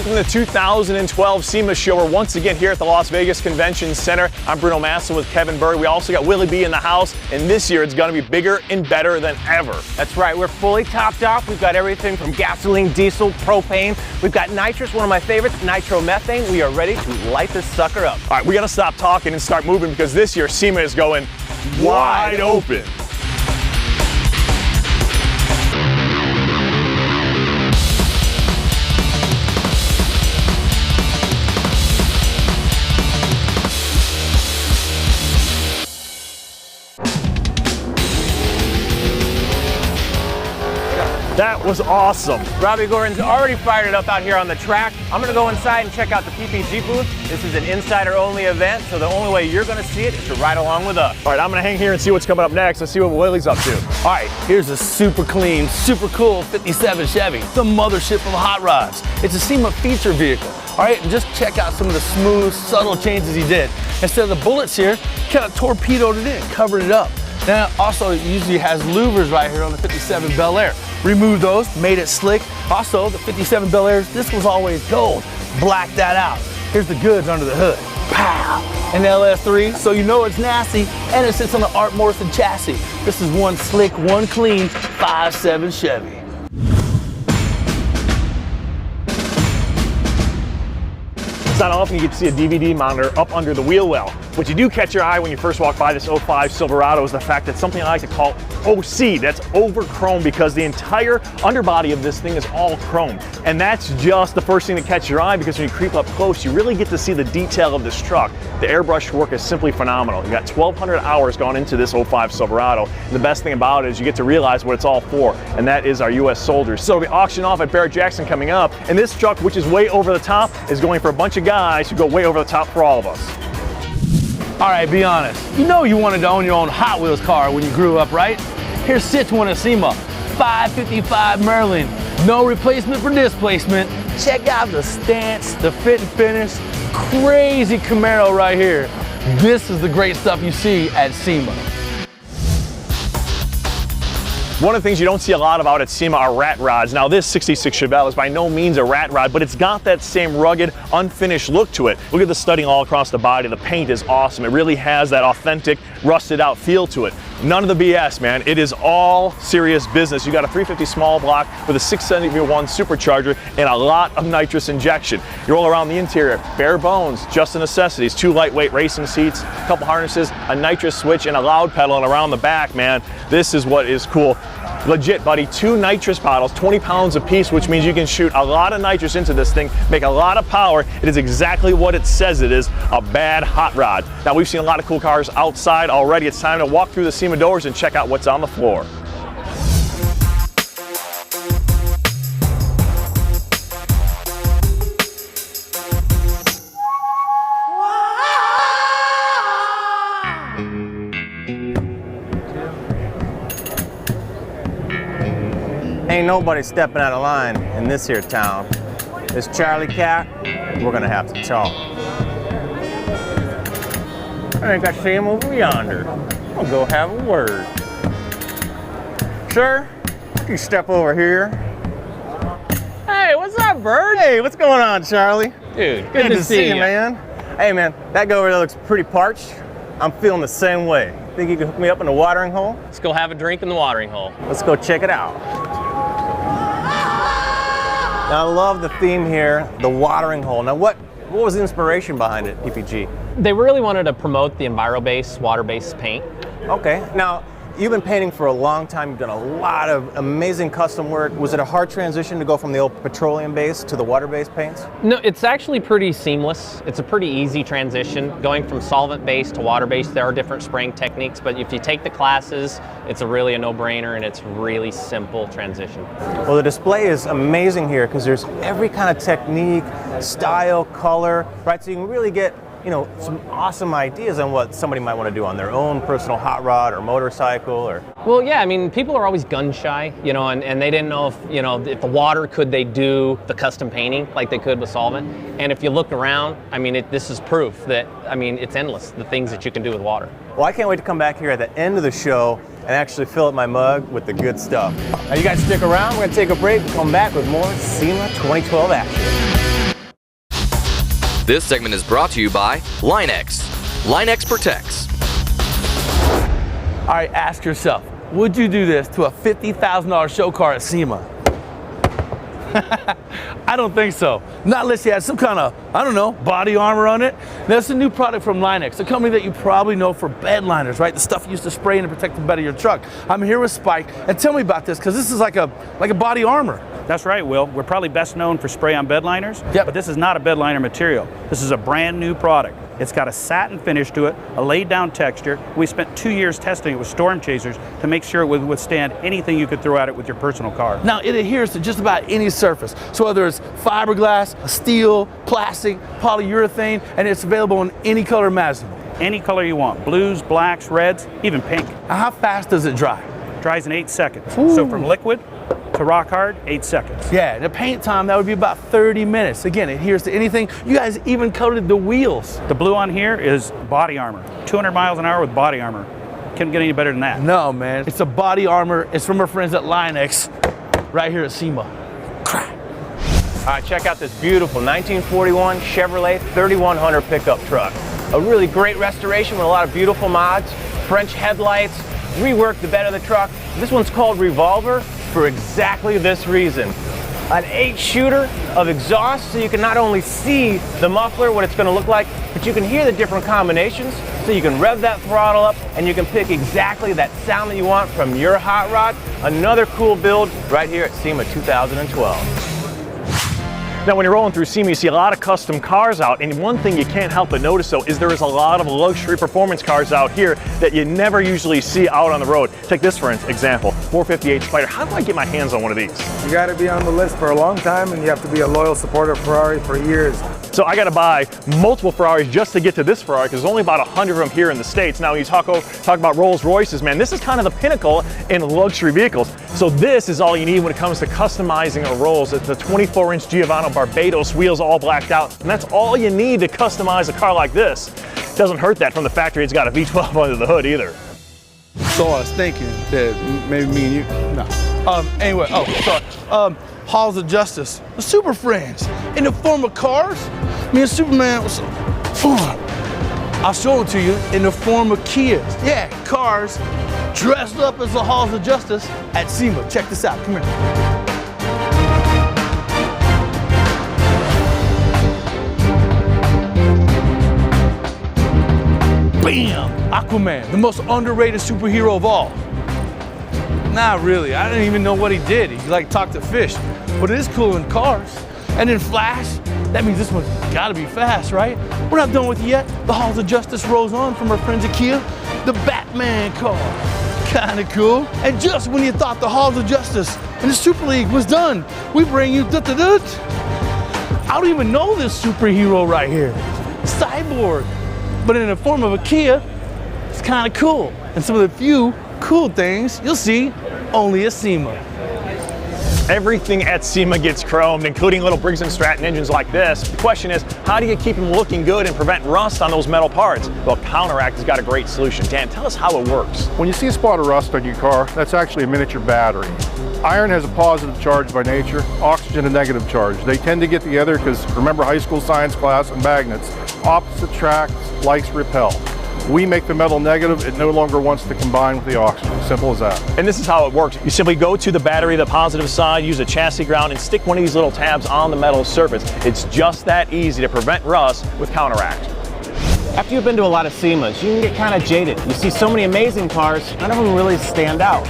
Welcome to the 2012 SEMA show. We're once again here at the Las Vegas Convention Center. I'm Bruno Massel with Kevin Byrd. We also got Willie B in the house, and this year it's going to be bigger and better than ever. That's right, we're fully topped off. We've got everything from gasoline, diesel, propane. We've got nitrous, one of my favorites, nitromethane. We are ready to light this sucker up. All right, we got to stop talking and start moving because this year SEMA is going wide open. That was awesome. Robbie Gordon's already fired it up out here on the track. I'm gonna go inside and check out the PPG booth. This is an insider only event, so the only way you're gonna see it is to ride along with us. All right, I'm gonna hang here and see what's coming up next. Let's see what Willie's up to. All right, here's a super clean, super cool 57 Chevy, the mothership of hot rods. It's a SEMA feature vehicle. All right, and just check out some of the smooth, subtle changes he did. Instead of the bullets here, kind of torpedoed it in, covered it up. Now, also, it usually has louvers right here on the 57 Bel Air. Removed those, made it slick. Also, the 57 Bel Airs, this was always gold. Blacked that out. Here's the goods under the hood. Pow! An LS3, so you know it's nasty, and it sits on the Art Morrison chassis. This is one slick, one clean 5.7 Chevy. It's not often you get to see a DVD monitor up under the wheel well. What you do catch your eye when you first walk by this 05 Silverado is the fact that something I like to call OC, that's over chrome, because the entire underbody of this thing is all chrome. And that's just the first thing to catch your eye, because when you creep up close, you really get to see the detail of this truck. The airbrush work is simply phenomenal. You got 1,200 hours gone into this 05 Silverado. And the best thing about it is you get to realize what it's all for, and that is our US soldiers. So we auction off at Byrd Jackson coming up, and this truck, which is way over the top, is going for a bunch of guys who go way over the top for all of us. All right, be honest. You know you wanted to own your own Hot Wheels car when you grew up, right? Here sits one at SEMA, 555 Merlin. No replacement for displacement. Check out the stance, the fit and finish. Crazy Camaro right here. This is the great stuff you see at SEMA. One of the things you don't see a lot about at SEMA are rat rods. Now this 66 Chevelle is by no means a rat rod, but it's got that same rugged, unfinished look to it. Look at the studding all across the body. The paint is awesome. It really has that authentic, rusted out feel to it. None of the BS, man. It is all serious business. You got a 350 small block with a 671 supercharger and a lot of nitrous injection. You roll around the interior, bare bones, just the necessities. 2 lightweight racing seats, a couple harnesses, a nitrous switch, and a loud pedal, and around the back, man, this is what is cool. Legit, buddy, 2 nitrous bottles, 20 pounds a piece, which means you can shoot a lot of nitrous into this thing, make a lot of power. It is exactly what it says it is, a bad hot rod. Now, we've seen a lot of cool cars outside already. It's time to walk through the SEMA doors and check out what's on the floor. Ain't nobody stepping out of line in this here town. This Charlie cat, we're gonna have to talk. I think I see him over yonder. I'll go have a word. Sir, you step over here. Hey, what's up, Byrd? Hey, what's going on, Charlie? Dude, good to see you, man. Hey, man, that guy over there looks pretty parched. I'm feeling the same way. Think you can hook me up in the watering hole? Let's go have a drink in the watering hole. Let's go check it out. Now, I love the theme here, the watering hole. Now, what was the inspiration behind it, PPG? They really wanted to promote the enviro-based, water-based paint. Okay, now, you've been painting for a long time. You've done a lot of amazing custom work. Was it a hard transition to go from the old petroleum-based to the water-based paints? No, it's actually pretty seamless. It's a pretty easy transition. Going from solvent-based to water-based, there are different spraying techniques, but if you take the classes, it's really a no-brainer, and it's really simple transition. Well, the display is amazing here because there's every kind of technique, style, color, right? So you can really get, you know, some awesome ideas on what somebody might want to do on their own personal hot rod or motorcycle or... Well, yeah, I mean, people are always gun shy, you know, and they didn't know if, you know, if the water, could they do the custom painting like they could with solvent? And if you look around, I mean, this is proof that, I mean, it's endless, the things that you can do with water. Well, I can't wait to come back here at the end of the show and actually fill up my mug with the good stuff. Now, you guys stick around. We're going to take a break and come back with more SEMA 2012 action. This segment is brought to you by Line-X. Line-X protects. All right, ask yourself, would you do this to a $50,000 show car at SEMA? I don't think so. Not unless you had some kind of, I don't know, body armor on it. That's a new product from Line-X, a company that you probably know for bed liners, right? The stuff you used to spray in to protect the bed of your truck. I'm here with Spike, and tell me about this, because this is like a body armor. That's right, Will. We're probably best known for spray-on bed liners, but this is not a bed liner material. This is a brand new product. It's got a satin finish to it, a laid-down texture. We spent 2 years testing it with storm chasers to make sure it would withstand anything you could throw at it with your personal car. Now, it adheres to just about any surface. So whether it's fiberglass, steel, plastic, polyurethane, and it's available in any color imaginable. Any color you want, blues, blacks, reds, even pink. Now, how fast does it dry? Dries in 8 seconds. Ooh. So from liquid to rock hard, 8 seconds. Yeah, the paint time, that would be about 30 minutes. Again, it adheres to anything. You guys even coated the wheels. The blue on here is body armor. 200 miles an hour with body armor. Couldn't get any better than that. No, man. It's a body armor. It's from our friends at Line-X right here at SEMA. Crap. All right, check out this beautiful 1941 Chevrolet 3100 pickup truck. A really great restoration with a lot of beautiful mods, French headlights, reworked the bed of the truck. This one's called Revolver for exactly this reason. An 8-shooter of exhaust, so you can not only see the muffler, what it's going to look like, but you can hear the different combinations, so you can rev that throttle up and you can pick exactly that sound that you want from your hot rod. Another cool build right here at SEMA 2012. Now, when you're rolling through SEMA, you see a lot of custom cars out, and one thing you can't help but notice, though, is there is a lot of luxury performance cars out here that you never usually see out on the road. Take this for example, 458 Spider. How do I get my hands on one of these? You got to be on the list for a long time, and you have to be a loyal supporter of Ferrari for years. So I got to buy multiple Ferraris just to get to this Ferrari, because there's only about 100 of them here in the States. Now, when you talk about Rolls-Royces, man, this is kind of the pinnacle in luxury vehicles. So this is all you need when it comes to customizing a Rolls. It's the 24-inch Giovanna Barbados wheels all blacked out, and that's all you need to customize a car like this. Doesn't hurt that from the factory it's got a V12 under the hood either. So I was thinking that maybe me and you, no. Anyway, Halls of Justice, the Super Friends, in the form of cars. Me and Superman was I'll show it to you in the form of Kias. Yeah, cars dressed up as the Halls of Justice at SEMA. Check this out, come here. Bam! Aquaman, the most underrated superhero of all. Not really, I didn't even know what he did. He talked to fish, but it is cool in cars. And then Flash, that means this one's gotta be fast, right? We're not done with it yet. The Halls of Justice rolls on from our friends at Kia. The Batman car, kinda cool. And just when you thought the Halls of Justice and the Super League was done, we bring you I don't even know this superhero right here. Cyborg. But in the form of a Kia, it's kind of cool. And some of the few cool things you'll see only at SEMA. Everything at SEMA gets chromed, including little Briggs & Stratton engines like this. The question is, how do you keep them looking good and prevent rust on those metal parts? Well, Counteract has got a great solution. Dan, tell us how it works. When you see a spot of rust on your car, that's actually a miniature battery. Iron has a positive charge by nature, oxygen a negative charge. They tend to get together because, remember high school science class and magnets, opposite attract, likes repel. We make the metal negative, it no longer wants to combine with the oxygen, simple as that. And this is how it works. You simply go to the battery, the positive side, use a chassis ground, and stick one of these little tabs on the metal surface. It's just that easy to prevent rust with Counteract. After you've been to a lot of SEMAs, you can get kind of jaded. You see so many amazing cars, none of them really stand out.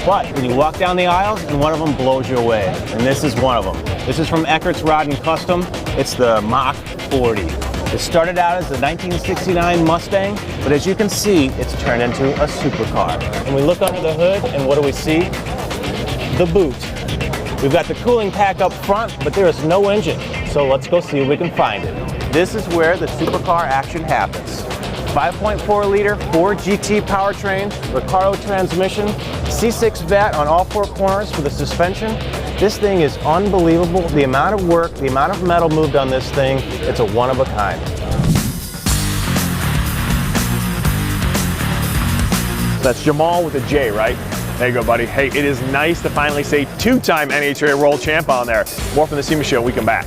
But when you walk down the aisles, and one of them blows you away, and this is one of them. This is from Eckert's Rod and Custom. It's the Mach 40. It started out as a 1969 Mustang, but as you can see, it's turned into a supercar. And we look under the hood, and what do we see? The boot. We've got the cooling pack up front, but there is no engine. So let's go see if we can find it. This is where the supercar action happens. 5.4 liter Ford GT powertrain, Recaro transmission, C6 vat on all four corners for the suspension. This thing is unbelievable. The amount of work, the amount of metal moved on this thing, it's a one of a kind. That's Jamal with a J, right? There you go, buddy. Hey, it is nice to finally say two-time NHRA World Champ on there. More from the SEMA Show when we come back.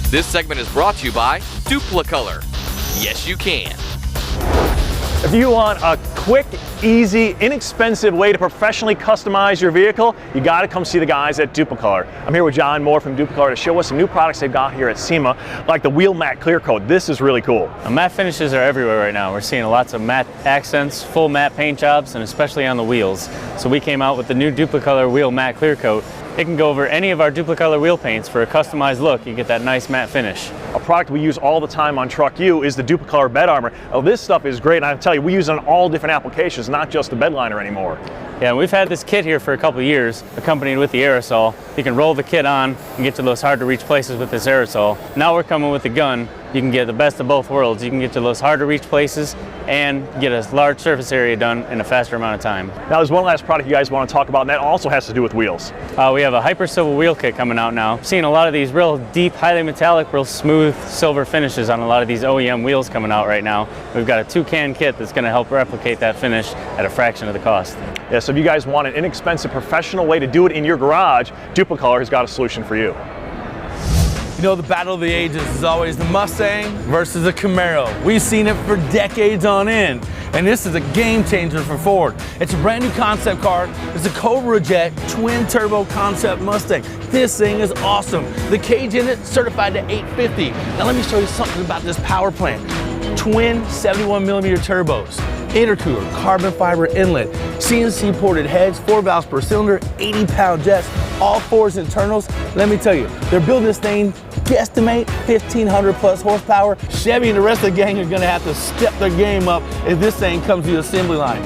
This segment is brought to you by Dupli-color. Yes, you can. If you want a quick, easy, inexpensive way to professionally customize your vehicle, you gotta come see the guys at Duple-color. I'm here with John Moore from Duple-color to show us some new products they've got here at SEMA, like the wheel matte clear coat. This is really cool. Matte finishes are everywhere right now. We're seeing lots of matte accents, full matte paint jobs, and especially on the wheels. So we came out with the new Duple-color wheel matte clear coat. It can go over any of our Duple-color wheel paints for a customized look. You get that nice matte finish. A product we use all the time on Truck U is the Duple-color bed armor. Oh, this stuff is great, and I tell you, we use it on all different applications, not just the bed liner anymore. Yeah, we've had this kit here for a couple of years, accompanied with the aerosol. You can roll the kit on and get to those hard to reach places with this aerosol. Now we're coming with the gun. You can get the best of both worlds. You can get to those hard to reach places and get a large surface area done in a faster amount of time. Now there's one last product you guys want to talk about, and that also has to do with wheels. We have a hyper silver wheel kit coming out now. Seeing a lot of these real deep, highly metallic, real smooth silver finishes on a lot of these OEM wheels coming out right now. We've got a 2-can kit that's going to help replicate that finish at a fraction of the cost. Yeah, so if you guys want an inexpensive professional way to do it in your garage, Duple-color has got a solution for you. You know, the battle of the ages is always the Mustang versus the Camaro. We've seen it for decades on end, and this is a game changer for Ford. It's a brand new concept car. It's a Cobra Jet twin turbo concept Mustang. This thing is awesome. The cage in it certified to 850. Now let me show you something about this power plant. Twin 71mm turbos, intercooler, carbon fiber inlet, CNC ported heads, 4 valves per cylinder, 80-pound jets, all 4s internals. Let me tell you, they're building this thing, guesstimate 1,500 plus horsepower. Chevy and the rest of the gang are gonna have to step their game up if this thing comes to the assembly line.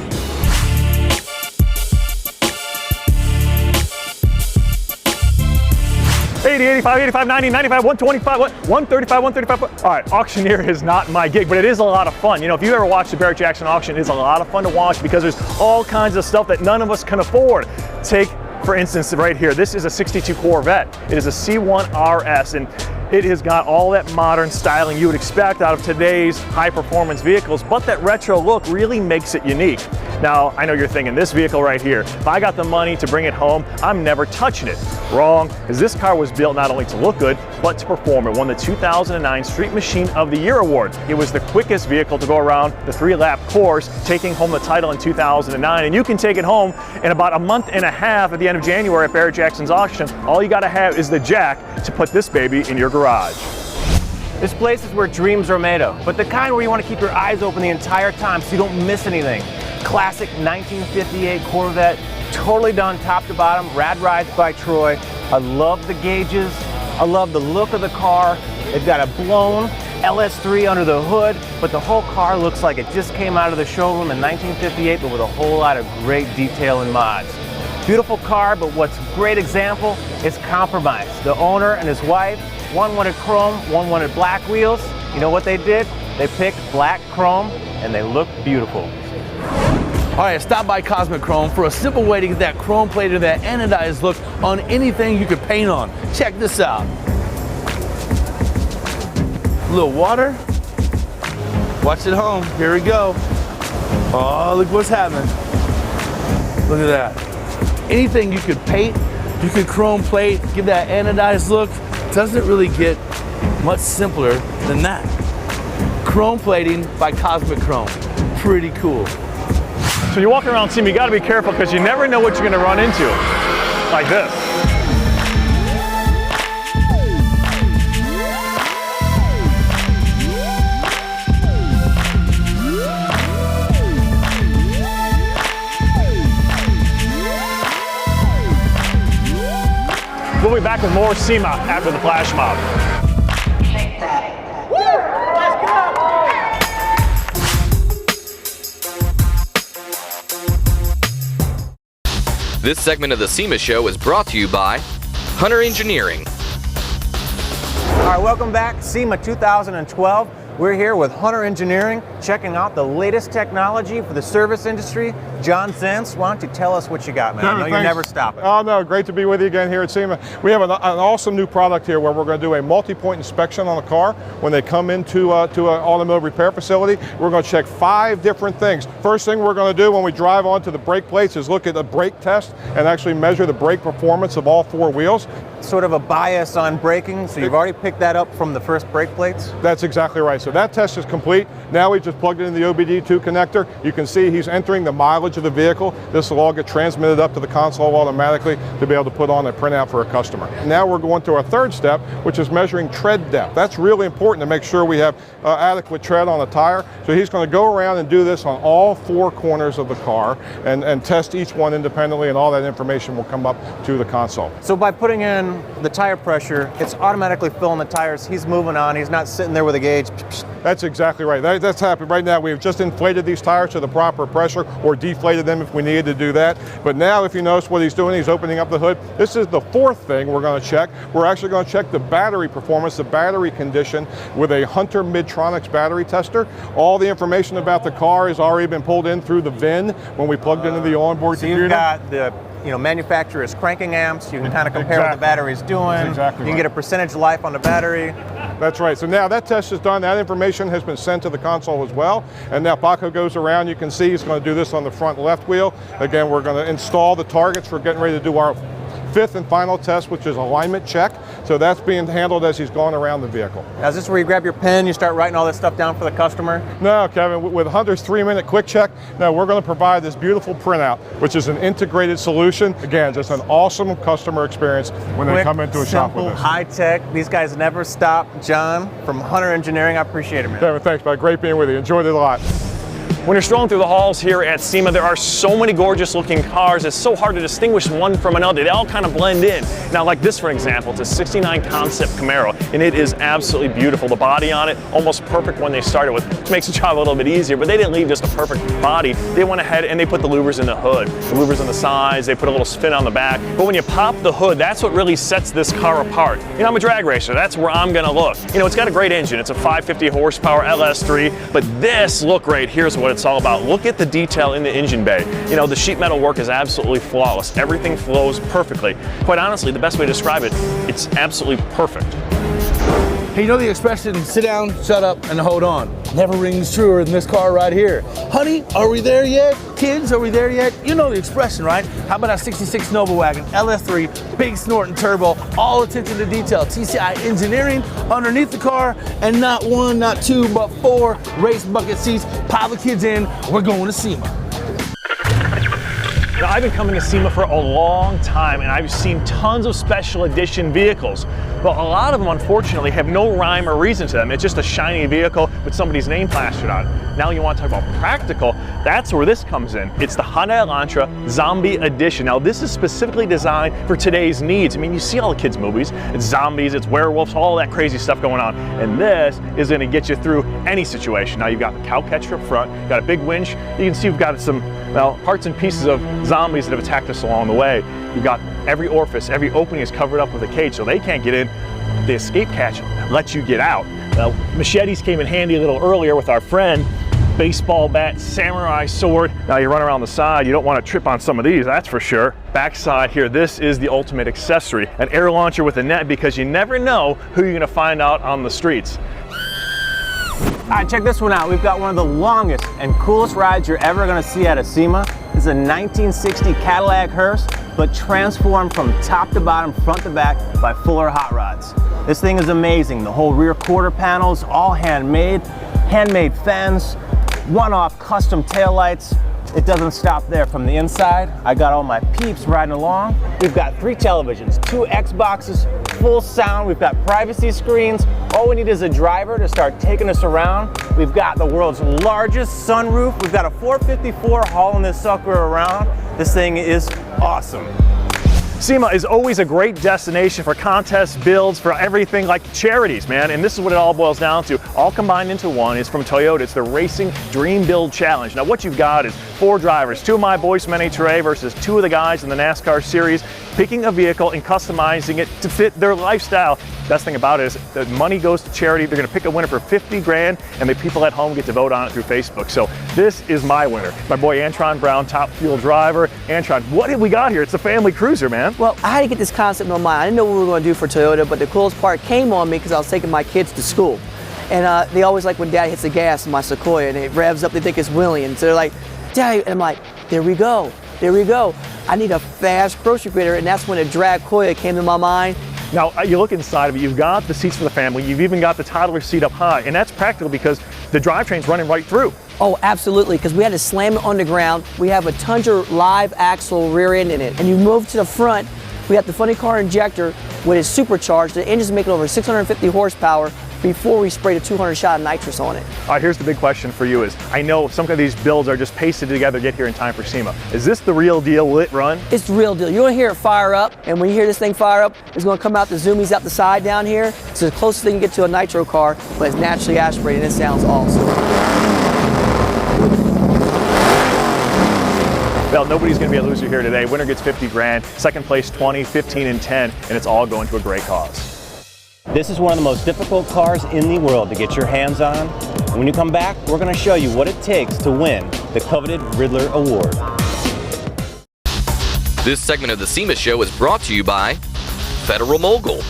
80, 85, 85, 90, 95, 125, 135, 135. All right, auctioneer is not my gig, but it is a lot of fun. You know, if you ever watch the Barrett Jackson auction, it is a lot of fun to watch because there's all kinds of stuff that none of us can afford. Take, for instance, right here, this is a 62 Corvette. It is a C1 RS, and it has got all that modern styling you would expect out of today's high-performance vehicles, but that retro look really makes it unique. Now, I know you're thinking, this vehicle right here, if I got the money to bring it home, I'm never touching it. Wrong, as this car was built not only to look good, but to perform. It won the 2009 Street Machine of the Year award. It was the quickest vehicle to go around the 3-lap course, taking home the title in 2009, and you can take it home in about a month and a half at the end of January at Barrett Jackson's auction. All you gotta have is the jack to put this baby in your garage. This place is where dreams are made of, but the kind where you want to keep your eyes open the entire time so you don't miss anything. Classic 1958 Corvette, totally done top to bottom, rad rides by Troy. I love the gauges, I love the look of the car. They've got a blown LS3 under the hood, but the whole car looks like it just came out of the showroom in 1958, but with a whole lot of great detail and mods. Beautiful car, but what's a great example is compromise. The owner and his wife, one wanted chrome, one wanted black wheels. You know what they did? They picked black chrome, and they look beautiful. All right, stop by Cosmic Chrome for a simple way to get that chrome plated, that anodized look on anything you could paint on. Check this out. A little water. Watch it home. Here we go. Oh, look what's happening. Look at that. Anything you could paint, you could chrome plate, give that anodized look. Doesn't really get much simpler than that. Chrome plating by Cosmic Chrome. Pretty cool. So when you're walking around SEMA, you gotta be careful because you never know what you're gonna run into. Like this. We'll be back with more SEMA after the flash mob. This segment of the SEMA show is brought to you by Hunter Engineering. All right, welcome back. SEMA 2012. We're here with Hunter Engineering, checking out the latest technology for the service industry. John Zentz, why don't you tell us what you got, man? I know you're never stopping. Oh, no, great to be with you again here at SEMA. We have an awesome new product here where we're going to do a multi-point inspection on a car. When they come into to an automotive repair facility, we're going to check 5 different things. First thing we're going to do when we drive onto the brake plates is look at a brake test and actually measure the brake performance of all 4 wheels. Sort of a bias on braking, so you've already picked that up from the first brake plates? That's exactly right. So that test is complete. Now we just plugged it in the OBD2 connector. You can see he's entering the mileage of the vehicle. This will all get transmitted up to the console automatically to be able to put on a printout for a customer. Now we're going to our third step, which is measuring tread depth. That's really important to make sure we have adequate tread on a tire. So he's going to go around and do this on all 4 corners of the car and test each one independently, and all that information will come up to the console. So by putting in the tire pressure, it's automatically filling the tires. He's moving on. He's not sitting there with a gauge. That's exactly right. That's happened right now. We've just inflated these tires to the proper pressure, or deflated them if we needed to do that. But now, if you notice what he's doing, he's opening up the hood. This is the 4th thing we're going to check. We're actually going to check the battery performance, the battery condition, with a Hunter Midtronics battery tester. All the information about the car has already been pulled in through the VIN when we plugged into the onboard computer. You've got the manufacturer's cranking amps. You can kind of compare what the battery's doing. Exactly you can get a percentage life on the battery. That's right. So now that test is done. That information has been sent to the console as well. And now Paco goes around. You can see he's going to do this on the front left wheel. Again, we're going to install the targets. We're getting ready to do our 5th and final test, which is alignment check. So that's being handled as he's going around the vehicle. Now, is this where you grab your pen, you start writing all this stuff down for the customer? No, Kevin, with Hunter's 3-minute quick check, no, we're going to provide this beautiful printout, which is an integrated solution. Again, just an awesome customer experience when they come into a shop with us. High tech. These guys never stop. John from Hunter Engineering, I appreciate it, man. Kevin, thanks, bud. Great being with you. Enjoyed it a lot. When you're strolling through the halls here at SEMA, there are so many gorgeous looking cars, it's so hard to distinguish one from another. They all kind of blend in. Now, like this, for example, it's a 69 concept Camaro, and it is absolutely beautiful. The body on it, almost perfect when they started with, which makes the job a little bit easier, but they didn't leave just a perfect body. They went ahead and they put the louvers in the hood, the louvers on the sides, they put a little spin on the back. But when you pop the hood, that's what really sets this car apart. I'm a drag racer, that's where I'm gonna look. It's got a great engine. It's a 550 horsepower LS3, but this look right here is what it's all about. Look at the detail in the engine bay. The sheet metal work is absolutely flawless. Everything flows perfectly. Quite honestly, the best way to describe it, it's absolutely perfect. Hey, the expression, sit down, shut up, and hold on, never rings truer than this car right here. Honey, are we there yet? Kids, are we there yet? You know the expression, right? How about our 66 Nova Wagon, LS3, big snorting turbo, all attention to detail, TCI engineering underneath the car, and not 1, not 2, but 4 race bucket seats. Pile the kids in, we're going to SEMA. Now, I've been coming to SEMA for a long time, and I've seen tons of special edition vehicles. But a lot of them, unfortunately, have no rhyme or reason to them. It's just a shiny vehicle with somebody's name plastered on it. Now you want to talk about practical, that's where this comes in. It's the Hyundai Elantra Zombie Edition. Now, this is specifically designed for today's needs. You see all the kids' movies. It's zombies, it's werewolves, all that crazy stuff going on. And this is going to get you through any situation. Now, you've got the cow catcher up front, you've got a big winch. You can see we've got some, parts and pieces of zombies that have attacked us along the way. You've got every orifice, every opening is covered up with a cage, so they can't get in. The escape catch lets you get out. Now, machetes came in handy a little earlier with our friend. Baseball bat, samurai sword. Now you run around the side, you don't want to trip on some of these, that's for sure. Backside here, this is the ultimate accessory. An air launcher with a net, because you never know who you're going to find out on the streets. All right, check this one out. We've got one of the longest and coolest rides you're ever going to see at a SEMA. This is a 1960 Cadillac hearse, but transformed from top to bottom, front to back by Fuller Hot Rods. This thing is amazing. The whole rear quarter panels, all handmade fends, one-off custom taillights. It doesn't stop there. From the inside, I got all my peeps riding along. We've got 3 televisions, 2 Xboxes, full sound. We've got privacy screens. All we need is a driver to start taking us around. We've got the world's largest sunroof. We've got a 454 hauling this sucker around. This thing is awesome. SEMA is always a great destination for contests, builds, for everything like charities, man. And this is what it all boils down to. All combined into one is from Toyota. It's the Racing Dream Build Challenge. Now what you've got is 4 drivers, 2 of my boys from NHRA versus 2 of the guys in the NASCAR series. picking a vehicle and customizing it to fit their lifestyle. Best thing about it is the money goes to charity. They're gonna pick a winner for 50 grand, and the people at home get to vote on it through Facebook. So this is my winner. My boy Antron Brown, top fuel driver. Antron, what have we got here? It's a family cruiser, man. Well, I had to get this concept in my mind. I didn't know what we were going to do for Toyota, but the coolest part came on me because I was taking my kids to school. And they always like when Dad hits the gas in my Sequoia and it revs up, they think it's Willie. And so they're like, Dad, and I'm like, there we go, there we go. I need a fast grocery grader, and that's when a drag Koya came to my mind. Now, you look inside of it, you've got the seats for the family, you've even got the toddler seat up high, and that's practical because the drivetrain's running right through. Oh, absolutely, because we had to slam it on the ground. We have a Tundra live axle rear end in it. And you move to the front, we got the funny car injector with it supercharged. The engine's making over 650 horsepower before we sprayed a 200 shot of nitrous on it. All right, here's the big question for you is, I know some of these builds are just pasted together to get here in time for SEMA. Is this the real deal? Will it run? It's the real deal. You're gonna hear it fire up, and when you hear this thing fire up, it's gonna come out the zoomies out the side down here. It's the closest thing you get to a nitro car, but it's naturally aspirated, and it sounds awesome. Well, nobody's gonna be a loser here today. Winner gets 50 grand, second place 20, 15, and 10, and it's all going to a great cause. This is one of the most difficult cars in the world to get your hands on. And when you come back, we're going to show you what it takes to win the coveted Riddler Award. This segment of the SEMA show is brought to you by Federal Mogul.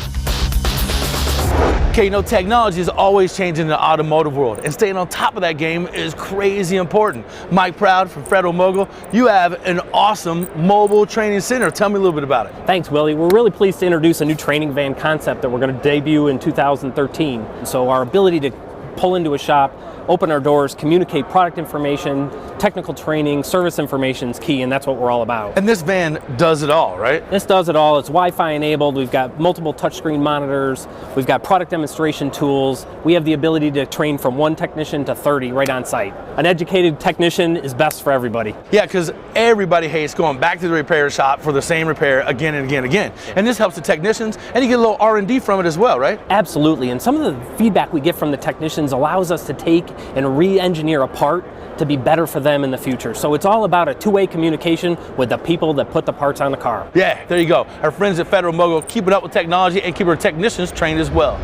Okay, you know, technology is always changing in the automotive world, and staying on top of that game is crazy important. Mike Proud from Federal Mogul, you have an awesome mobile training center. Tell me a little bit about it. Thanks, Willie. We're really pleased to introduce a new training van concept that we're going to debut in 2013. So our ability to pull into a shop, open our doors, communicate product information, technical training, service information is key, and that's what we're all about. And this van does it all, right? This does it all. It's Wi-Fi enabled. We've got multiple touchscreen monitors. We've got product demonstration tools. We have the ability to train from 1 technician to 30 right on site. An educated technician is best for everybody. Yeah, because everybody hates going back to the repair shop for the same repair again and again and again. And this helps the technicians, and you get a little R&D from it as well, right? Absolutely, and some of the feedback we get from the technicians allows us to take and re-engineer a part to be better for them in the future. So it's all about a two-way communication with the people that put the parts on the car. Yeah, there you go. Our friends at Federal Mogul keep it up with technology and keep our technicians trained as well.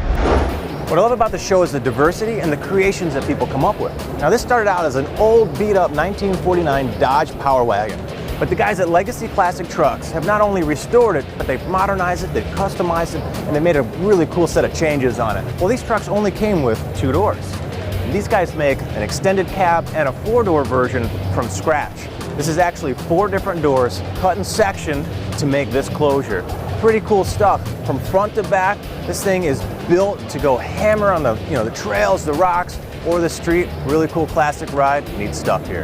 What I love about the show is the diversity and the creations that people come up with. Now, this started out as an old beat-up 1949 Dodge Power Wagon. But the guys at Legacy Classic Trucks have not only restored it, but they've modernized it, they've customized it, and they made a really cool set of changes on it. Well, these trucks only came with 2 doors. These guys make an extended cab and a 4-door version from scratch. This is actually 4 different doors cut and sectioned to make this closure. Pretty cool stuff. From front to back, this thing is built to go hammer on the, the trails, the rocks, or the street. Really cool classic ride. Neat stuff here.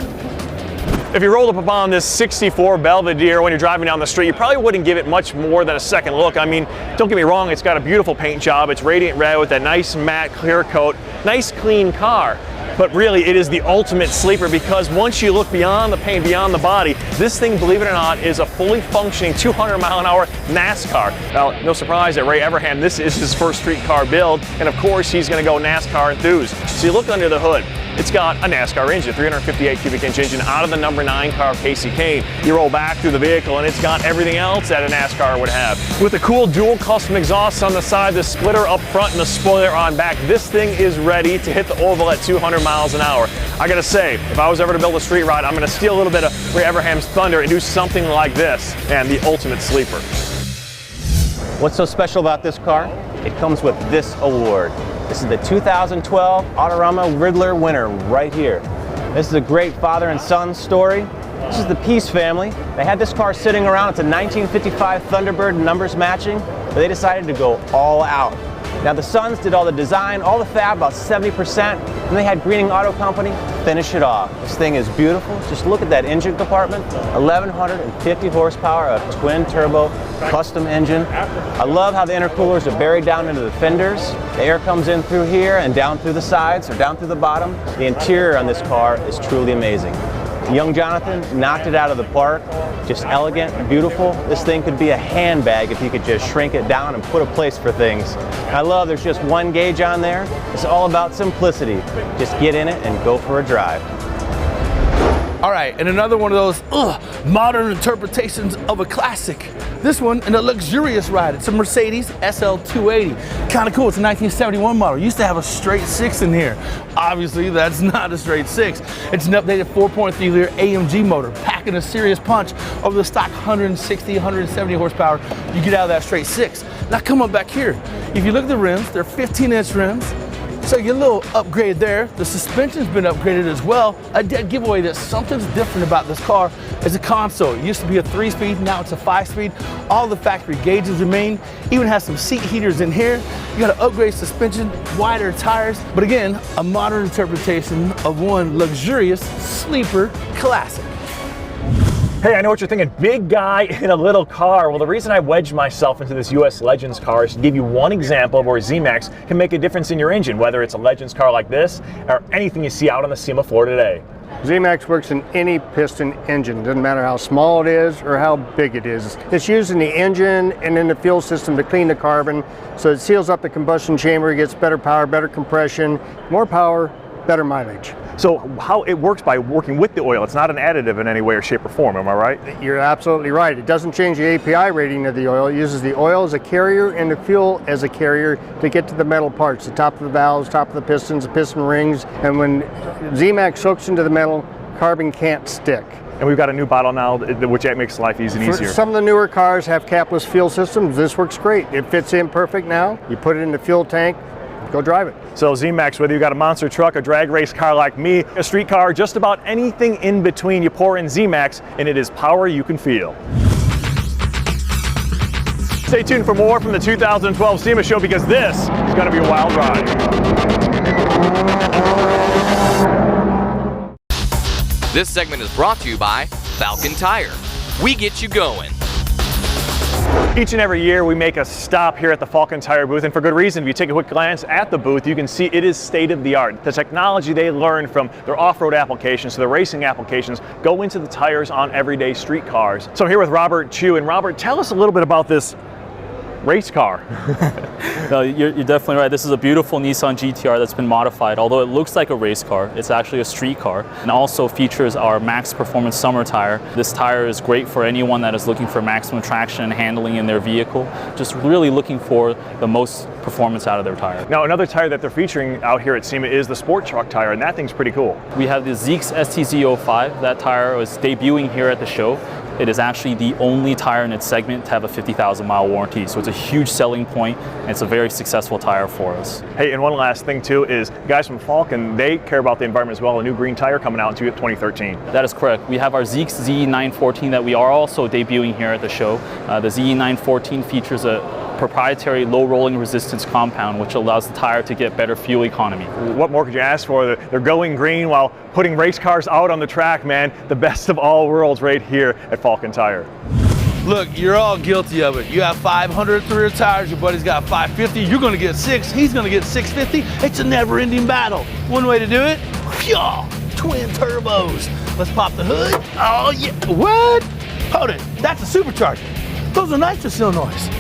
If you rolled up upon this 64 Belvedere when you're driving down the street, you probably wouldn't give it much more than a second look. I mean, don't get me wrong, it's got a beautiful paint job. It's radiant red with that nice matte clear coat. Nice clean car. But really, it is the ultimate sleeper because once you look beyond the paint, beyond the body, this thing, believe it or not, is a fully functioning 200-mile-an-hour NASCAR. Now, no surprise that Ray Everham, this is his first street car build, and of course, he's going to go NASCAR enthused. So you look under the hood, it's got a NASCAR engine, 358 cubic inch engine out of the number 9 car of Casey Kane. You roll back through the vehicle and it's got everything else that a NASCAR would have. With the cool dual custom exhausts on the side, the splitter up front and the spoiler on back, this thing is ready to hit the oval at 200 miles an hour. I gotta say, if I was ever to build a street ride, I'm gonna steal a little bit of Ray Everham's thunder and do something like this, and the ultimate sleeper. What's so special about this car? It comes with this award. This is the 2012 Autorama Riddler winner right here. This is a great father and son story. This is the Peace family. They had this car sitting around. It's a 1955 Thunderbird, numbers matching, but they decided to go all out. Now the sons did all the design, all the fab, about 70%, and they had Greening Auto Company finish it off. This thing is beautiful. Just look at that engine compartment. 1,150 horsepower, a twin turbo custom engine. I love how the intercoolers are buried down into the fenders. The air comes in through here and down through the sides or down through the bottom. The interior on this car is truly amazing. Young Jonathan knocked it out of the park. Just elegant, beautiful. This thing could be a handbag if you could just shrink it down and put a place for things. I love there's just one gauge on there. It's all about simplicity. Just get in it and go for a drive. All right, and another one of those modern interpretations of a classic. This one in a luxurious ride. It's a Mercedes SL280. Kind of cool. It's a 1971 model. Used to have a straight 6 in here. Obviously, that's not a straight 6. It's an updated 4.3-liter AMG motor, packing a serious punch over the stock 160, 170 horsepower you get out of that straight 6. Now come on back here. If you look at the rims, they're 15-inch rims. So you get a little upgrade there. The suspension's been upgraded as well. A dead giveaway that something's different about this car is the console. It used to be a 3-speed, now it's a 5-speed. All the factory gauges remain. Even has some seat heaters in here. You got an upgrade suspension, wider tires, but again, a modern interpretation of one luxurious sleeper classic. Hey, I know what you're thinking, big guy in a little car. Well, the reason I wedged myself into this US Legends car is to give you one example of where ZMAX can make a difference in your engine, whether it's a Legends car like this or anything you see out on the SEMA floor today. ZMAX works in any piston engine. Doesn't matter how small it is or how big it is. It's used in the engine and in the fuel system to clean the carbon, so it seals up the combustion chamber, gets better power, better compression, more power, better mileage. So how it works by working with the oil, it's not an additive in any way or shape or form, am I right? You're absolutely right. It doesn't change the API rating of the oil. It uses the oil as a carrier and the fuel as a carrier to get to the metal parts, the top of the valves, top of the pistons, the piston rings, and when ZMAX soaks into the metal, carbon can't stick. And we've got a new bottle now, which makes life easy and easier. Some of the newer cars have capless fuel systems. This works great. It fits in perfect now. You put it in the fuel tank, go drive it. So ZMAX, whether you got a monster truck, a drag race car like me, a street car, just about anything in between, you pour in ZMAX and it is power you can feel. Stay tuned for more from the 2012 SEMA show because this is going to be a wild ride. This segment is brought to you by Falcon Tire. We get you going. Each and every year we make a stop here at the Falcon Tire booth, and for good reason. If you take a quick glance at the booth, you can see it is state of the art. The technology they learned from their off-road applications to their racing applications go into the tires on everyday street cars. So I'm here with Robert Chu, and Robert, tell us a little bit about this race car. No, you're definitely right. This is a beautiful Nissan GTR that's been modified. Although it looks like a race car, it's actually a street car, and also features our Max Performance Summer tire. This tire is great for anyone that is looking for maximum traction and handling in their vehicle, just really looking for the most performance out of their tire. Now, another tire that they're featuring out here at SEMA is the sport truck tire, and that thing's pretty cool. We have the ZIEX STZ05. That tire was debuting here at the show. It is actually the only tire in its segment to have a 50,000 mile warranty. So it's a huge selling point, and it's a very successful tire for us. Hey, and one last thing too is guys from Falcon, they care about the environment as well. A new green tire coming out in 2013. That is correct. We have our ZIEX ZE914 that we are also debuting here at the show. The ZE914 features a proprietary low rolling resistance compound which allows the tire to get better fuel economy. What more could you ask for? They're going green while putting race cars out on the track, man. The best of all worlds right here at Falcon Tire. Look, you're all guilty of it. You have 500 rear tires, your buddy's got 550, you're gonna get 6, he's gonna get 650. It's a never-ending battle. One way to do it, twin turbos. Let's pop the hood. Oh yeah, what? Hold it, that's a supercharger. Those are nitrous solenoids.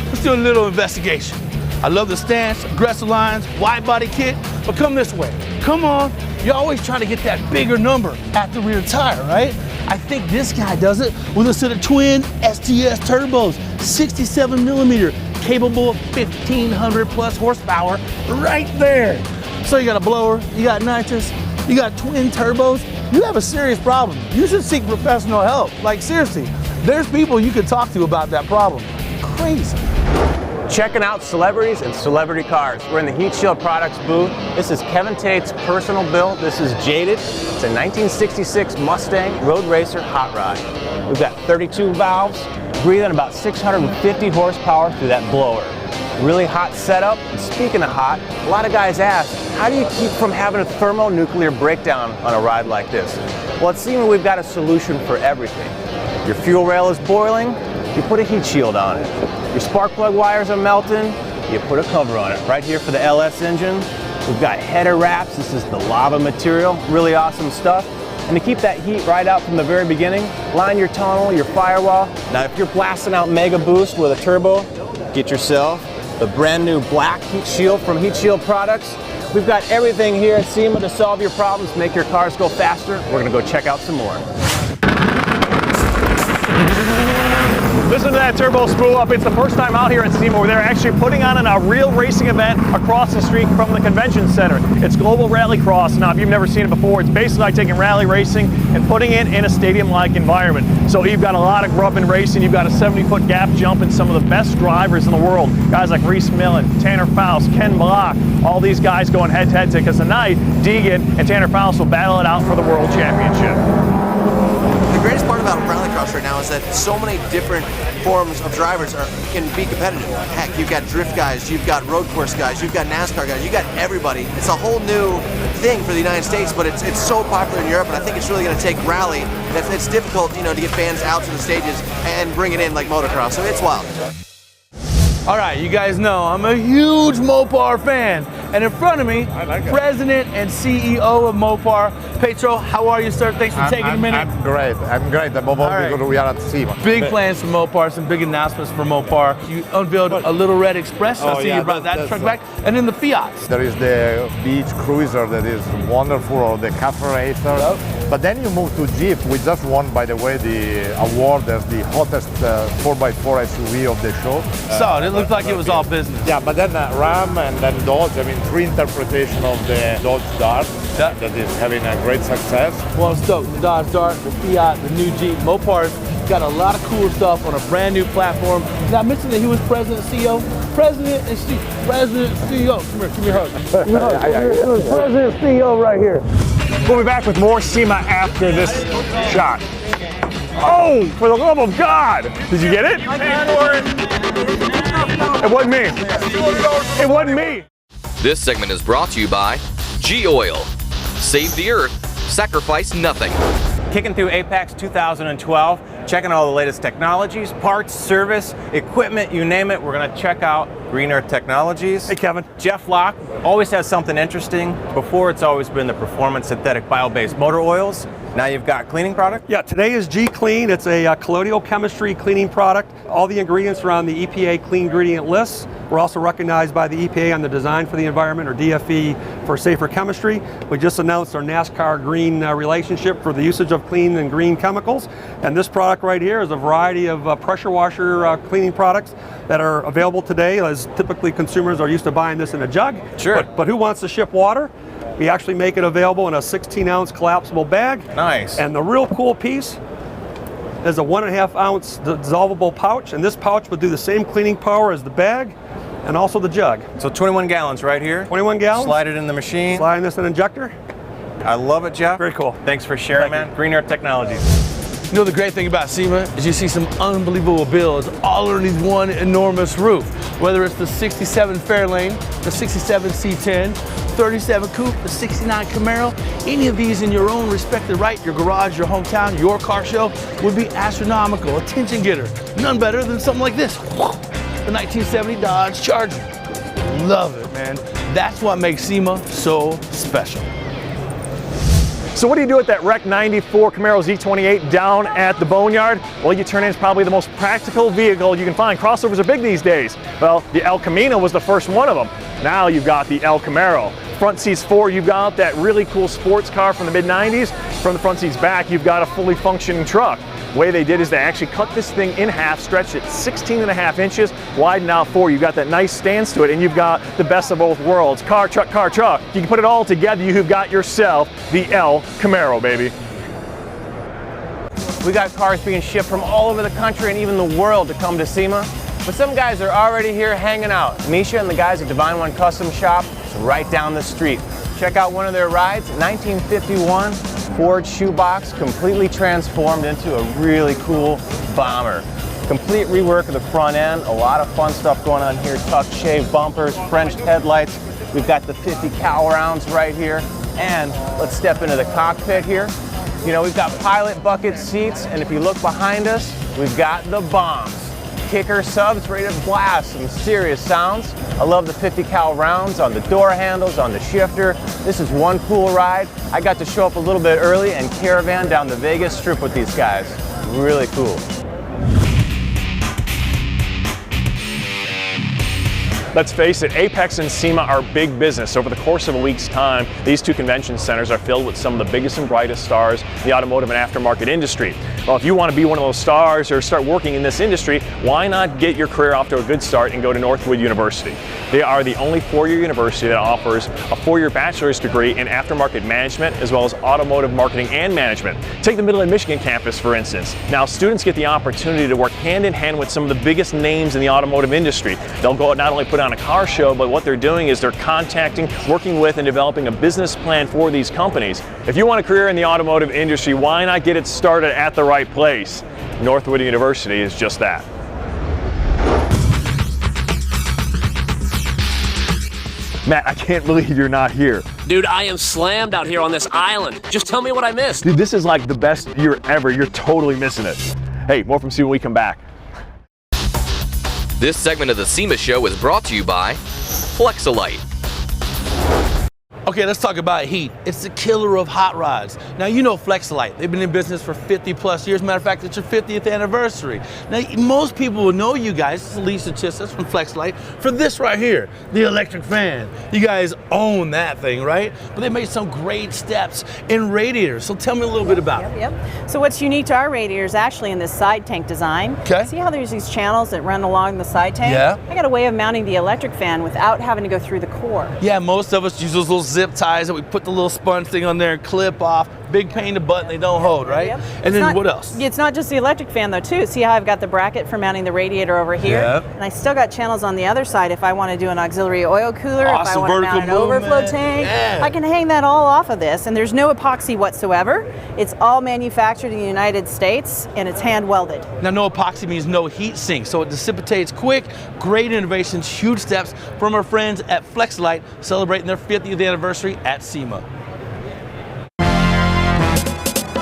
Let's do a little investigation. I love the stance, aggressive lines, wide body kit, but come this way. Come on, you're always trying to get that bigger number at the rear tire, right? I think this guy does it with a set of twin STS turbos, 67 millimeter, capable of 1,500 plus horsepower right there. So you got a blower, you got nitrous, you got twin turbos, you have a serious problem. You should seek professional help. Like seriously, there's people you could talk to about that problem. Crazy. Checking out celebrities and celebrity cars. We're in the Heat Shield Products booth. This is Kevin Tate's personal build. This is Jaded. It's a 1966 Mustang Road Racer hot rod. We've got 32 valves, breathing about 650 horsepower through that blower. Really hot setup. And speaking of hot, a lot of guys ask, how do you keep from having a thermonuclear breakdown on a ride like this? Well, it seems we've got a solution for everything. Your fuel rail is boiling, you put a heat shield on it. Your spark plug wires are melting, you put a cover on it. Right here for the LS engine, we've got header wraps. This is the lava material, really awesome stuff. And to keep that heat right out from the very beginning, line your tunnel, your firewall. Now if you're blasting out mega boost with a turbo, get yourself the brand new black heat shield from Heat Shield Products. We've got everything here at SEMA to solve your problems, make your cars go faster. We're gonna go check out some more. Listen to that turbo spool up. It's the first time out here at SEMA where they're actually putting on a real racing event across the street from the convention center. It's Global Rallycross. Now, if you've never seen it before, it's basically like taking rally racing and putting it in a stadium-like environment. So you've got a lot of grub in racing. You've got a 70-foot gap jump and some of the best drivers in the world. Guys like Reese Millen, Tanner Faust, Ken Block, all these guys going head-to-head because tonight, Deegan and Tanner Faust will battle it out for the World Championship. The greatest part about Rallycross right now is that so many different forms of drivers can be competitive. Heck, you've got drift guys, you've got road course guys, you've got NASCAR guys, you've got everybody. It's a whole new thing for the United States, but it's so popular in Europe, and I think it's really going to take rally. It's difficult, to get fans out to the stages and bring it in like motocross, so it's wild. All right, you guys know I'm a huge Mopar fan. And in front of me, President and CEO of Mopar, Petro, how are you, sir? Thanks for taking a minute. I'm great. I'm Mopar because we are at SEMA. Big plans for Mopar, some big announcements for Mopar. You unveiled a little red Express. I see you brought that truck back. And then the Fiats. There is the beach cruiser that is wonderful, or the cafe racer. Yep. But then you move to Jeep. We just won, by the way, the award as the hottest 4x4 SUV of the show. So it looked like it was all business. Yeah, but then Ram and then Dodge. I mean, reinterpretation of the Dodge Dart that is having a great success. Well, I'm stoked. The Dodge Dart, the Fiat, the new Jeep. Mopar's got a lot of cool stuff on a brand new platform. Now, I mentioned that he was President and CEO. President and CEO. Come here, give me a hug. Give me a hug. President and CEO right here. We'll be back with more SEMA after this shot. Oh, for the love of God! Did you get it? It wasn't me. It wasn't me. This segment is brought to you by G-Oil. Save the earth, sacrifice nothing. Kicking through Apex 2012, checking all the latest technologies, parts, service, equipment, you name it. We're going to check out Green Earth Technologies. Hey, Kevin. Jeff Locke always has something interesting. Before, it's always been the performance synthetic bio-based motor oils. Now you've got cleaning product? Yeah, today is G-Clean. It's a colloidal chemistry cleaning product. All the ingredients are on the EPA clean ingredient list. We're also recognized by the EPA on the Design for the Environment, or DFE, for safer chemistry. We just announced our NASCAR green relationship for the usage of clean and green chemicals. And this product right here is a variety of pressure washer cleaning products that are available today, as typically consumers are used to buying this in a jug. Sure. But who wants to ship water? We actually make it available in a 16-ounce collapsible bag. Nice. And the real cool piece is a 1.5-ounce dissolvable pouch, and this pouch would do the same cleaning power as the bag and also the jug. So 21 gallons right here. 21 gallons. Slide it in the machine. Slide this in an injector. I love it, Jeff. Very cool. Thanks for sharing, man. Green Earth Technologies. You know, the great thing about SEMA is you see some unbelievable builds all underneath one enormous roof. Whether it's the 67 Fairlane, the 67 C10, 37 Coupe, the 69 Camaro, any of these in your own respective right, your garage, your hometown, your car show, would be astronomical, attention getter. None better than something like this. The 1970 Dodge Charger. Love it, man. That's what makes SEMA so special. So what do you do with that Rec 94 Camaro Z28 down at the Boneyard? Well, you turn in probably the most practical vehicle you can find. Crossovers are big these days. Well, the El Camino was the first one of them. Now you've got the El Camaro. Front seats forward, you've got that really cool sports car from the mid-90s. From the front seats back, you've got a fully functioning truck. The way they did is they actually cut this thing in half, stretched it 16.5 inches, widened out forward. You've got that nice stance to it, and you've got the best of both worlds. Car, truck, car, truck. You can put it all together, you've got yourself the El Camaro, baby. We got cars being shipped from all over the country and even the world to come to SEMA. But some guys are already here hanging out. Misha and the guys at Divine One Custom Shop is right down the street. Check out one of their rides, 1951 Ford shoebox, completely transformed into a really cool bomber. Complete rework of the front end, a lot of fun stuff going on here, tuck shave bumpers, Frenched headlights. We've got the 50 cal rounds right here. And let's step into the cockpit here. You know, we've got pilot bucket seats, and if you look behind us, we've got the bombs. Kicker subs ready to blast some serious sounds. I love the 50 cal rounds on the door handles, on the shifter. This is one cool ride. I got to show up a little bit early and caravan down the Vegas Strip with these guys. Really cool. Let's face it, Apex and SEMA are big business. Over the course of a week's time, these two convention centers are filled with some of the biggest and brightest stars in the automotive and aftermarket industry. Well, if you want to be one of those stars or start working in this industry, why not get your career off to a good start and go to Northwood University? They are the only four-year university that offers a four-year bachelor's degree in aftermarket management as well as automotive marketing and management. Take the Midland, Michigan campus, for instance. Now, students get the opportunity to work hand in hand with some of the biggest names in the automotive industry. They'll go not only put on a car show, but what they're doing is they're contacting, working with, and developing a business plan for these companies. If you want a career in the automotive industry, why not get it started at the right place? Northwood University is just that. Matt, I can't believe you're not here. Dude, I am slammed out here on this island. Just tell me what I missed. Dude, this is like the best year ever. You're totally missing it. Hey, more from SEMA when we come back. This segment of the SEMA Show is brought to you by Flexolite. Okay, let's talk about heat. It's the killer of hot rods. Now, you know Flexolite. They've been in business for 50 plus years. Matter of fact, it's your 50th anniversary. Now, most people will know you guys. This is Lisa Chistis from Flexolite for this right here, the electric fan. You guys own that thing, right? But they made some great steps in radiators. So tell me a little bit about it. Yep. So what's unique to our radiator is actually in this side tank design. Okay. See how there's these channels that run along the side tank? Yeah. I got a way of mounting the electric fan without having to go through the core. Yeah, most of us use those little zip ties that we put the little sponge thing on there and clip off. Big pain in the butt, they don't hold, right? Yep. And then what else? It's not just the electric fan though too. See how I've got the bracket for mounting the radiator over here? Yep. And I still got channels on the other side if I want to do an auxiliary oil cooler, Awesome. if I want to mount an overflow tank. Yeah. I can hang that all off of this, and there's no epoxy whatsoever. It's all manufactured in the United States and it's hand welded. Now, no epoxy means no heat sink, so it dissipates quick. Great innovations, huge steps from our friends at Flexolite celebrating their 50th anniversary at SEMA.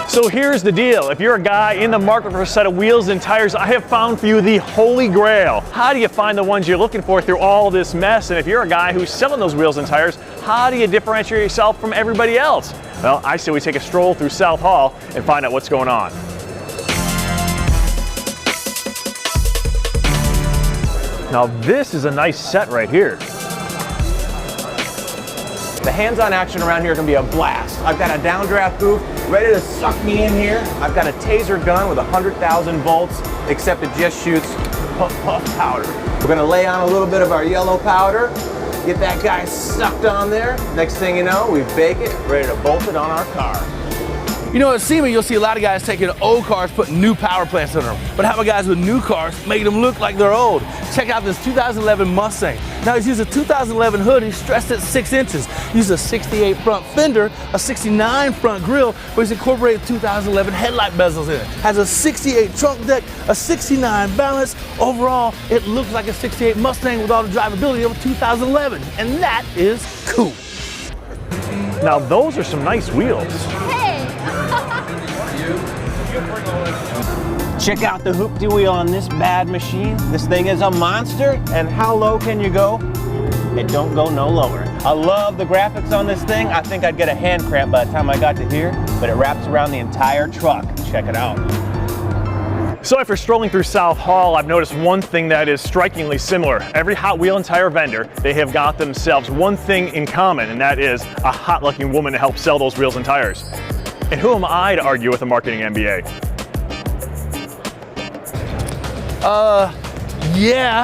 So here's the deal. If you're a guy in the market for a set of wheels and tires, I have found for you the holy grail. How do you find the ones you're looking for through all this mess? And if you're a guy who's selling those wheels and tires, how do you differentiate yourself from everybody else? Well, I say we take a stroll through South Hall and find out what's going on. Now this is a nice set right here. The hands-on action around here can be a blast. I've got a downdraft booth ready to suck me in here. I've got a taser gun with 100,000 volts, except it just shoots puff powder. We're gonna lay on a little bit of our yellow powder, get that guy sucked on there. Next thing you know, we bake it, ready to bolt it on our car. You know, at SEMA, you'll see a lot of guys taking old cars, putting new power plants in them. But how about guys with new cars, making them look like they're old? Check out this 2011 Mustang. Now, he's used a 2011 hood, he's stressed at 6 inches. He's a 68 front fender, a 69 front grille, but he's incorporated 2011 headlight bezels in it. Has a 68 trunk deck, a 69 balance. Overall, it looks like a 68 Mustang with all the drivability of a 2011, and that is cool. Now those are some nice wheels. Check out the hoopty wheel on this bad machine. This thing is a monster, and how low can you go? It don't go no lower. I love the graphics on this thing. I think I'd get a hand cramp by the time I got to here, but it wraps around the entire truck. Check it out. So after strolling through South Hall, I've noticed one thing that is strikingly similar. Every Hot Wheel and tire vendor, they have got themselves one thing in common, and that is a hot-looking woman to help sell those wheels and tires. And who am I to argue with a marketing MBA? Yeah,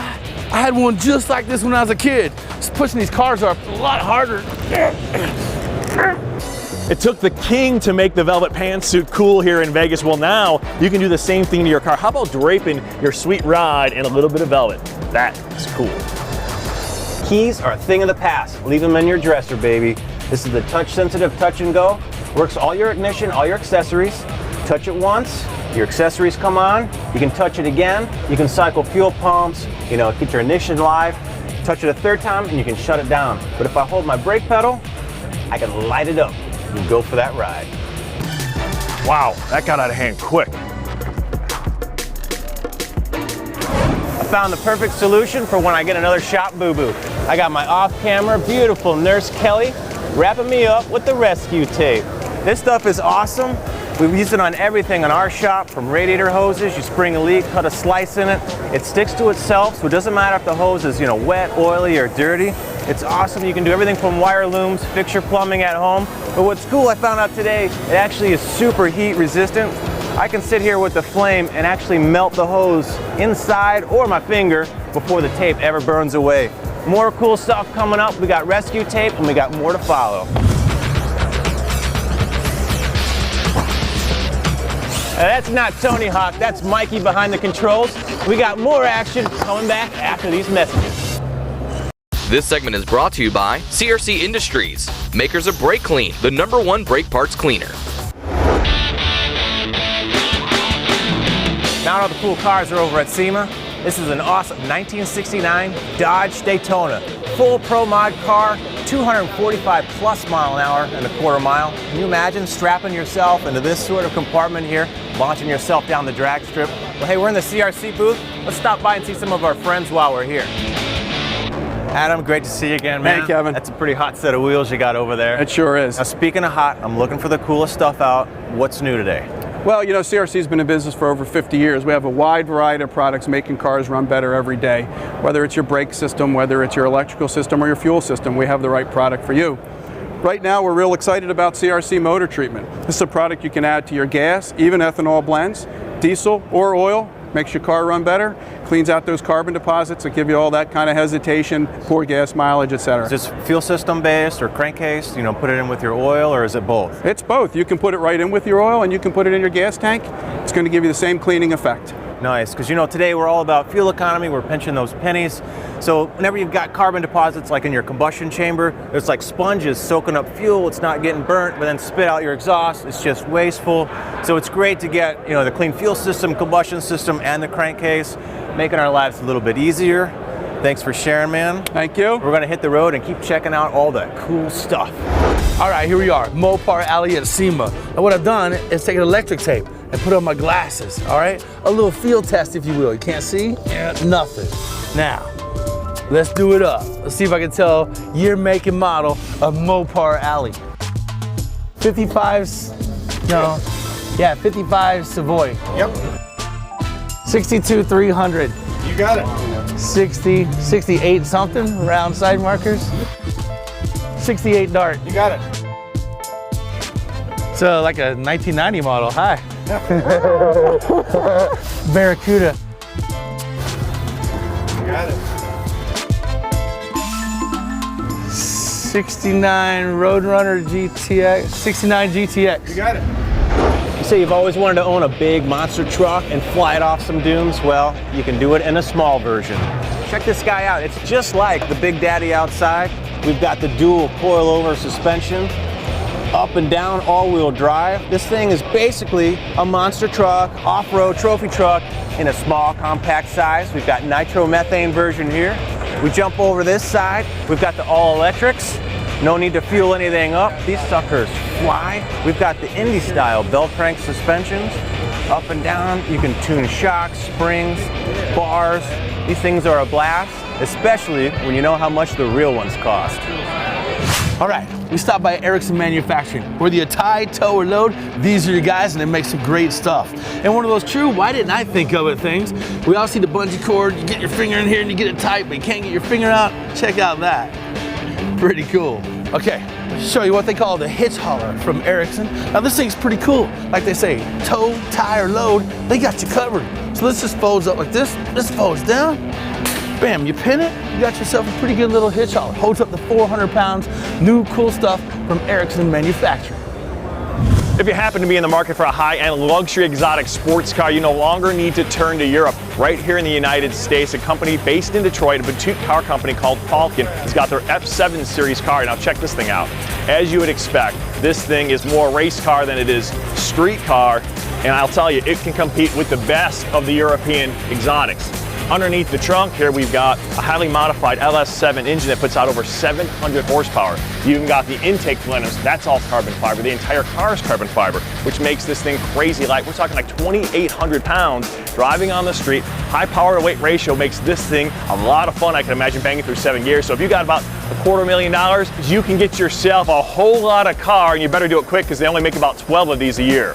I had one just like this when I was a kid. Just pushing these cars up a lot harder. It took the king to make the velvet pantsuit cool here in Vegas. Well, now you can do the same thing to your car. How about draping your sweet ride in a little bit of velvet? That is cool. Keys are a thing of the past. Leave them in your dresser, baby. This is the touch-sensitive touch and go. Works all your ignition, all your accessories. Touch it once, your accessories come on. You can touch it again. You can cycle fuel pumps, you know, keep your ignition live. Touch it a third time and you can shut it down. But if I hold my brake pedal, I can light it up and go for that ride. Wow, that got out of hand quick. I found the perfect solution for when I get another shop boo-boo. I got my off-camera, beautiful Nurse Kelly wrapping me up with the rescue tape. This stuff is awesome. We've used it on everything in our shop, from radiator hoses. You spring a leak, cut a slice in it. It sticks to itself, so it doesn't matter if the hose is, wet, oily, or dirty. It's awesome. You can do everything from wire looms, fix your plumbing at home. But what's cool, I found out today, it actually is super heat resistant. I can sit here with the flame and actually melt the hose inside or my finger before the tape ever burns away. More cool stuff coming up. We got rescue tape and we got more to follow. That's not Tony Hawk, that's Mikey behind the controls. We got more action coming back after these messages. This segment is brought to you by CRC Industries, makers of Brake Clean, the #1 brake parts cleaner. Now all the cool cars are over at SEMA. This is an awesome 1969 Dodge Daytona. Full Pro Mod car, 245 plus mile an hour and a quarter mile. Can you imagine strapping yourself into this sort of compartment here, launching yourself down the drag strip? Well, hey, we're in the CRC booth. Let's stop by and see some of our friends while we're here. Adam, great to see you again, man. Hey, Kevin. That's a pretty hot set of wheels you got over there. It sure is. Now, speaking of hot, I'm looking for the coolest stuff out. What's new today? Well, CRC's been in business for over 50 years. We have a wide variety of products making cars run better every day. Whether it's your brake system, whether it's your electrical system or your fuel system, we have the right product for you. Right now, we're real excited about CRC motor treatment. This is a product you can add to your gas, even ethanol blends, diesel or oil. Makes your car run better, cleans out those carbon deposits that give you all that kind of hesitation, poor gas mileage, etc. Is this fuel system based or crankcase? Put it in with your oil, or is it both? It's both. You can put it right in with your oil and you can put it in your gas tank. It's going to give you the same cleaning effect. Nice, because today we're all about fuel economy. We're pinching those pennies. So whenever you've got carbon deposits like in your combustion chamber, it's like sponges soaking up fuel. It's not getting burnt, but then spit out your exhaust. It's just wasteful. So it's great to get the clean fuel system, combustion system, and the crankcase, making our lives a little bit easier. Thanks for sharing, man. Thank you. We're going to hit the road and keep checking out all that cool stuff. All right, here we are, Mopar Alley at SEMA. And what I've done is taken electric tape and put on my glasses, all right? A little field test, if you will. You can't see? Yeah, nothing. Now, let's do it up. Let's see if I can tell year, make, and model of Mopar Alley. 55's, 55 Savoy. Yep. 62 300. You got it. 60, 68 something, round side markers. 68 Dart. You got it. It's like a 1990 model. Hi. Barracuda. You got it. 69 Roadrunner GTX. 69 GTX. You got it. You say you've always wanted to own a big monster truck and fly it off some dunes? Well, you can do it in a small version. Check this guy out. It's just like the Big Daddy outside. We've got the dual coilover suspension, up and down all-wheel drive. This thing is basically a monster truck, off-road trophy truck in a small, compact size. We've got nitromethane version here. We jump over this side. We've got the all-electrics. No need to fuel anything up. These suckers fly. We've got the Indy-style belt crank suspensions. Up and down. You can tune shocks, springs, bars. These things are a blast, especially when you know how much the real ones cost. All right, we stopped by Erickson Manufacturing. Whether you tie, tow, or load, these are your guys, and they make some great stuff. And one of those true, why didn't I think of it things? We all see the bungee cord, you get your finger in here and you get it tight, but you can't get your finger out. Check out that. Pretty cool. Okay, let's show you what they call the hitch hauler from Erickson. Now this thing's pretty cool. Like they say, tow, tie, or load, they got you covered. So this just folds up like this. This folds down. Bam, you pin it, you got yourself a pretty good little hitch hauler. Holds up to 400 pounds. New cool stuff from Erickson Manufacturing. If you happen to be in the market for a high-end luxury exotic sports car, you no longer need to turn to Europe. Right here in the United States, a company based in Detroit, a boutique car company called Falcon, has got their F7 series car. Now check this thing out. As you would expect, this thing is more race car than it is street car, and I'll tell you, it can compete with the best of the European exotics. Underneath the trunk here, we've got a highly modified LS7 engine that puts out over 700 horsepower. You even got the intake flanges, that's all carbon fiber. The entire car is carbon fiber, which makes this thing crazy light. We're talking like 2,800 pounds driving on the street. High power to weight ratio makes this thing a lot of fun. I can imagine banging through 7 gears. So if you got about $250,000, you can get yourself a whole lot of car, and you better do it quick because they only make about 12 of these a year.